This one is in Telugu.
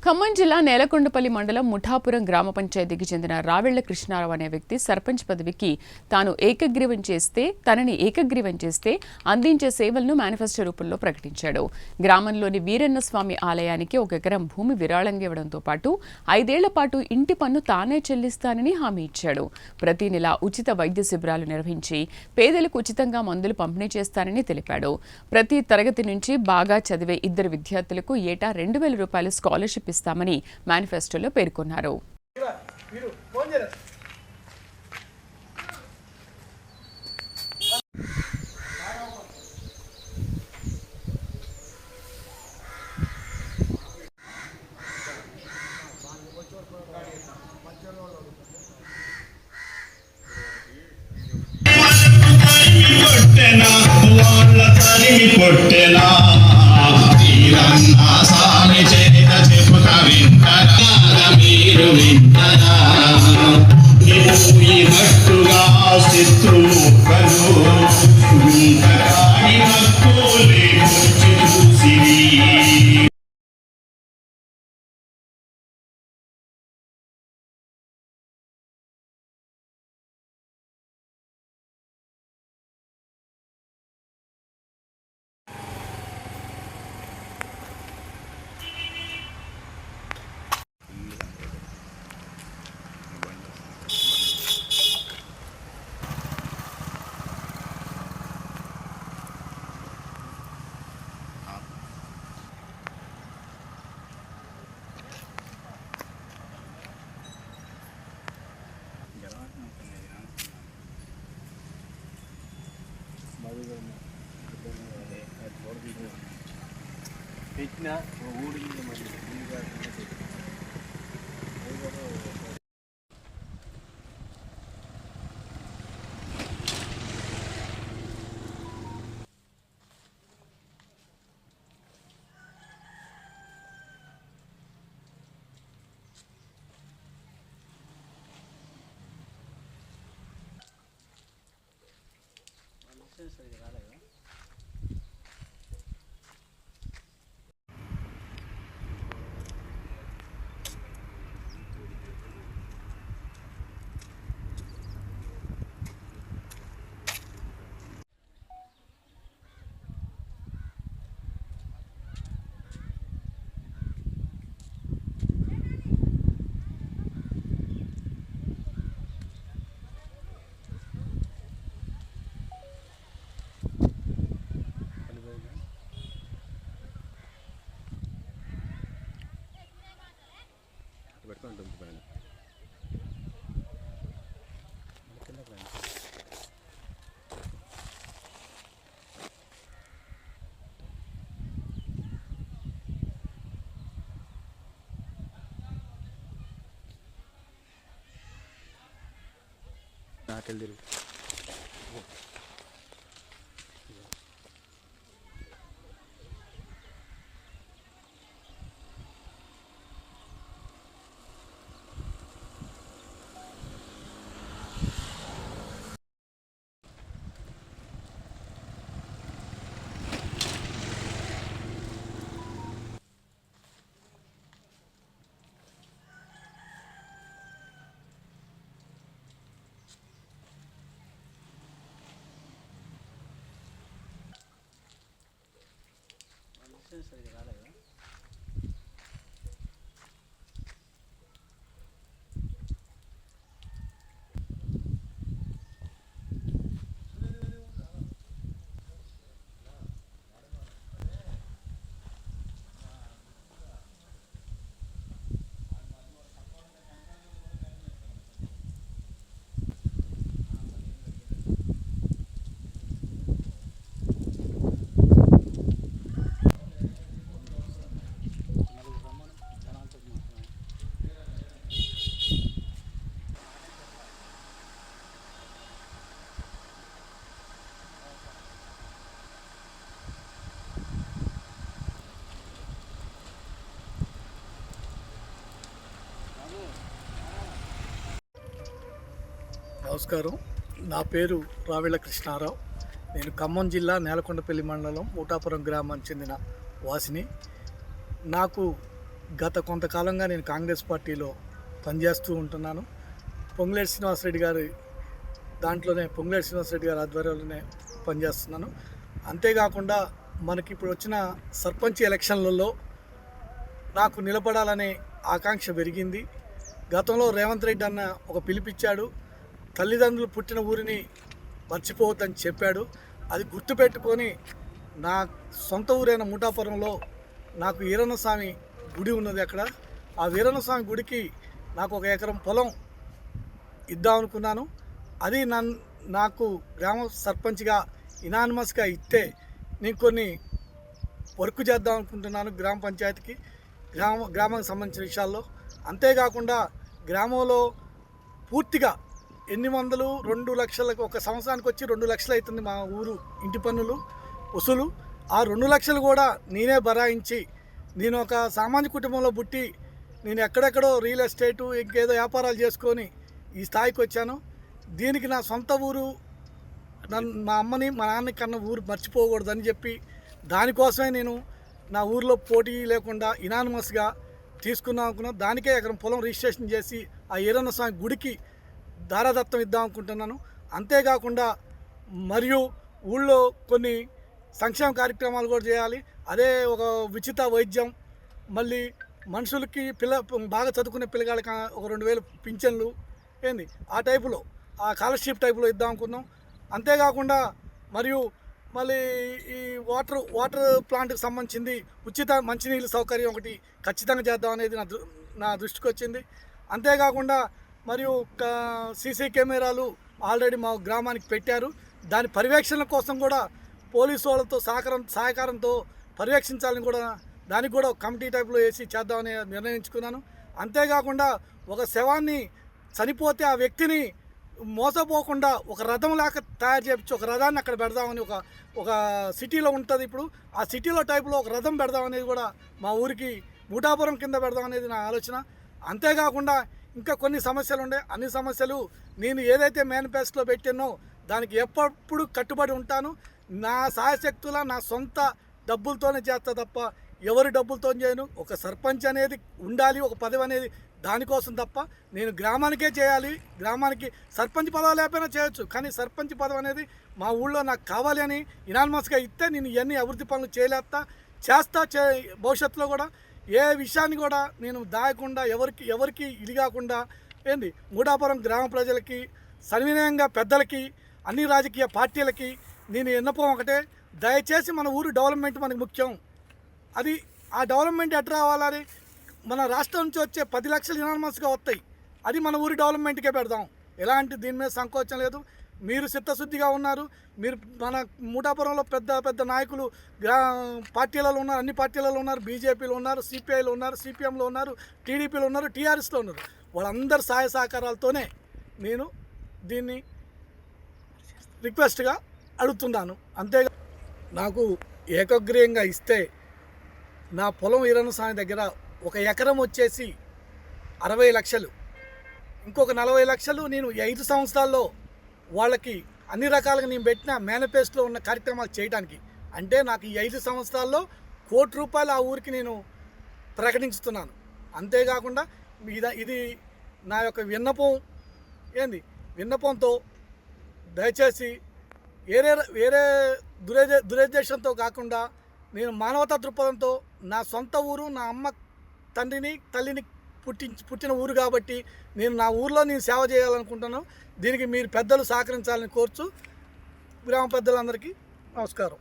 ఖమ్మం జిల్లా నేలకొండపల్లి మండలం ముఠాపురం గ్రామ పంచాయతీకి చెందిన రావెళ్ల కృష్ణారావు అనే వ్యక్తి సర్పంచ్ పదవికి తనని ఏకగ్రీవం చేస్తే అందించే సేవలను మేనిఫెస్టో రూపంలో ప్రకటించాడు. గ్రామంలోని వీరన్నస్వామి ఆలయానికి 1 ఎకరం భూమి విరాళంగా ఇవ్వడంతో పాటు 5 ఏళ్ల పాటు ఇంటి పన్ను తానే చెల్లిస్తానని హామీ ఇచ్చాడు. ప్రతి నెల ఉచిత వైద్య శిబిరాలు నిర్వహించి పేదలకు ఉచితంగా మందులు పంపిణీ చేస్తానని తెలిపాడు. ప్రతి తరగతి నుంచి బాగా చదివే 2 విద్యార్థులకు ఏటా 2,000 రూపాయలు స్కాలర్షిప్ ఇస్తామని మేనిఫెస్టోలో పేర్కొన్నారు. నమస్కారం. నా పేరు రావెళ్ల కృష్ణారావు. నేను ఖమ్మం జిల్లా నేలకొండపల్లి మండలం ముఠాపురం గ్రామానికి చెందిన వాసిని. నాకు గత కొంతకాలంగా నేను కాంగ్రెస్ పార్టీలో పనిచేస్తూ ఉంటున్నాను. పొంగులేటి శ్రీనివాసరెడ్డి గారి ఆధ్వర్యంలోనే పనిచేస్తున్నాను. అంతేకాకుండా మనకి ఇప్పుడు వచ్చిన సర్పంచ్ ఎలక్షన్లలో నాకు నిలబడాలనే ఆకాంక్ష పెరిగింది. గతంలో రేవంత్ రెడ్డి అన్న ఒక పిలిపిచ్చాడు, తల్లిదండ్రులు పుట్టిన ఊరిని మర్చిపోవద్దని చెప్పాడు. అది గుర్తుపెట్టుకొని నా సొంత ఊరైన ముఠాపురంలో నాకు వీరన్నస్వామి గుడి ఉన్నది. అక్కడ ఆ వీరన్నస్వామి గుడికి నాకు 1 ఎకరం పొలం ఇద్దామనుకున్నాను. అది నాకు గ్రామ సర్పంచ్గా ఇనానిమస్గా ఇస్తే నేను కొన్ని వర్క్ చేద్దాం అనుకుంటున్నాను గ్రామ పంచాయతీకి, గ్రామానికి సంబంధించిన విషయాల్లో. అంతేకాకుండా గ్రామంలో పూర్తిగా 2 లక్షలకు ఒక సంవత్సరానికి వచ్చి 2 లక్షలు అవుతుంది మా ఊరు ఇంటి పన్నులు వసూలు. ఆ 2 లక్షలు కూడా నేనే బరాయించి, నేను ఒక సామాన్య కుటుంబంలో పుట్టి నేను ఎక్కడెక్కడో రియల్ ఎస్టేటు ఇంకేదో వ్యాపారాలు చేసుకొని ఈ స్థాయికి వచ్చాను. దీనికి నా సొంత ఊరు, మా అమ్మని మా నాన్నని కన్నా ఊరు మర్చిపోకూడదని చెప్పి దానికోసమే నేను నా ఊరిలో పోటీ లేకుండా ఇనానిమస్గా తీసుకుందాం అనుకున్నాను. దానికే ఎకరం పొలం రిజిస్ట్రేషన్ చేసి ఆ ఈరన్న స్వామి గుడికి దారాదత్తం ఇద్దాం అనుకుంటున్నాను. అంతేకాకుండా మరియు ఊళ్ళో కొన్ని సంక్షేమ కార్యక్రమాలు కూడా చేయాలి. అదే ఒక ఉచిత వైద్యం, మళ్ళీ మనుషులకి బాగా చదువుకునే పిల్లగాళ్ళకి ఒక 2000 పింఛన్లు ఏంది ఆ టైపులో, ఆ స్కాలర్షిప్ టైపులో ఇద్దాం అనుకున్నాం. అంతేకాకుండా మరియు మళ్ళీ ఈ వాటర్ ప్లాంట్కి సంబంధించింది ఉచిత మంచినీళ్ళ సౌకర్యం ఒకటి ఖచ్చితంగా చేద్దాం అనేది నా దృష్టికి వచ్చింది. అంతేకాకుండా మరియు సీసీ కెమెరాలు ఆల్రెడీ మా గ్రామానికి పెట్టారు. దాని పర్యవేక్షణ కోసం కూడా పోలీసు వాళ్ళతో సహకారంతో పర్యవేక్షించాలని కూడా దానికి కూడా ఒక కమిటీ టైప్లో వేసి చేద్దామని నిర్ణయించుకున్నాను. అంతేకాకుండా ఒక శవాన్ని చనిపోతే ఆ వ్యక్తిని మోసపోకుండా ఒక రథం లాగా తయారు చేయించి ఒక రథాన్ని అక్కడ పెడదామని ఒక సిటీలో ఉంటుంది ఇప్పుడు. ఆ సిటీలో టైప్లో ఒక రథం పెడదామనేది కూడా మా ఊరికి ముఠాపురం కింద పెడదామనేది నా ఆలోచన. అంతేకాకుండా ఇంకా కొన్ని సమస్యలు ఉండే, అన్ని సమస్యలు నేను ఏదైతే మేనిఫెస్టోలో పెట్టానో దానికి ఎప్పుడు కట్టుబడి ఉంటాను. నా సాయశక్తుల నా సొంత డబ్బులతోనే చేస్తా తప్ప ఎవరి డబ్బులతో చేయను. ఒక సర్పంచ్ అనేది ఉండాలి, ఒక పదవి అనేది దానికోసం తప్ప నేను గ్రామానికే చేయాలి. గ్రామానికి సర్పంచ్ పదవి లేకపోయినా చేయొచ్చు, కానీ సర్పంచ్ పదవి అనేది మా ఊళ్ళో నాకు కావాలి అని ఇనానిమస్గా ఇస్తే నేను ఇవన్నీ అభివృద్ధి పనులు చేస్తా భవిష్యత్తులో కూడా ఏ విషయాన్ని కూడా నేను దాయకుండా ఎవరికి ఇది కాకుండా ఏంది మూడాపురం గ్రామ ప్రజలకి సవినయంగా పెద్దలకి అన్ని రాజకీయ పార్టీలకి నేను విన్నపం ఒకటే, దయచేసి మన ఊరు డెవలప్మెంట్ మనకు ముఖ్యం. అది ఆ డెవలప్మెంట్ ఎట్లా రావాలని మన రాష్ట్రం నుంచి వచ్చే 10 లక్షలు ఇనానిమస్గా వస్తాయి. అది మన ఊరి డెవలప్మెంట్కే పెడదాం. ఎలాంటి దీని మీద సంకోచం లేదు. మీరు చిత్తశుద్ధిగా ఉన్నారు. మీరు మన మూటాపురంలో పెద్ద నాయకులు పార్టీలలో ఉన్నారు, అన్ని పార్టీలలో ఉన్నారు. బీజేపీలో ఉన్నారు, సిపిఐలో ఉన్నారు, సిపిఎంలో ఉన్నారు, టీడీపీలో ఉన్నారు, టీఆర్ఎస్లో ఉన్నారు. వాళ్ళందరి సహాయ సహకారాలతోనే నేను దీన్ని రిక్వెస్ట్గా అడుగుతున్నాను. అంతేగా నాకు ఏకగ్రీయంగా ఇస్తే నా పొలం ఈరన్న స్వామి దగ్గర 1 ఎకరం వచ్చేసి 60 లక్షలు, ఇంకొక 40 లక్షలు నేను 5 సంవత్సరాల్లో వాళ్ళకి అన్ని రకాలుగా నేను పెట్టిన మేనిఫెస్టోలో ఉన్న కార్యక్రమాలు చేయడానికి. అంటే నాకు ఈ 5 సంవత్సరాల్లో ₹1 కోటి ఆ ఊరికి నేను ప్రకటిస్తున్నాను. అంతేకాకుండా ఇది నా యొక్క విన్నపంతో దయచేసి వేరే దురుద్దేశంతో కాకుండా నేను మానవతా దృక్పథంతో నా సొంత ఊరు, నా అమ్మ తల్లిని పుట్టిన ఊరు కాబట్టి నేను నా ఊర్లో నేను సేవ చేయాలనుకుంటున్నాను. దీనికి మీరు పెద్దలు సహకరించాలని కోరుచు గ్రామ పెద్దలందరికీ నమస్కారం.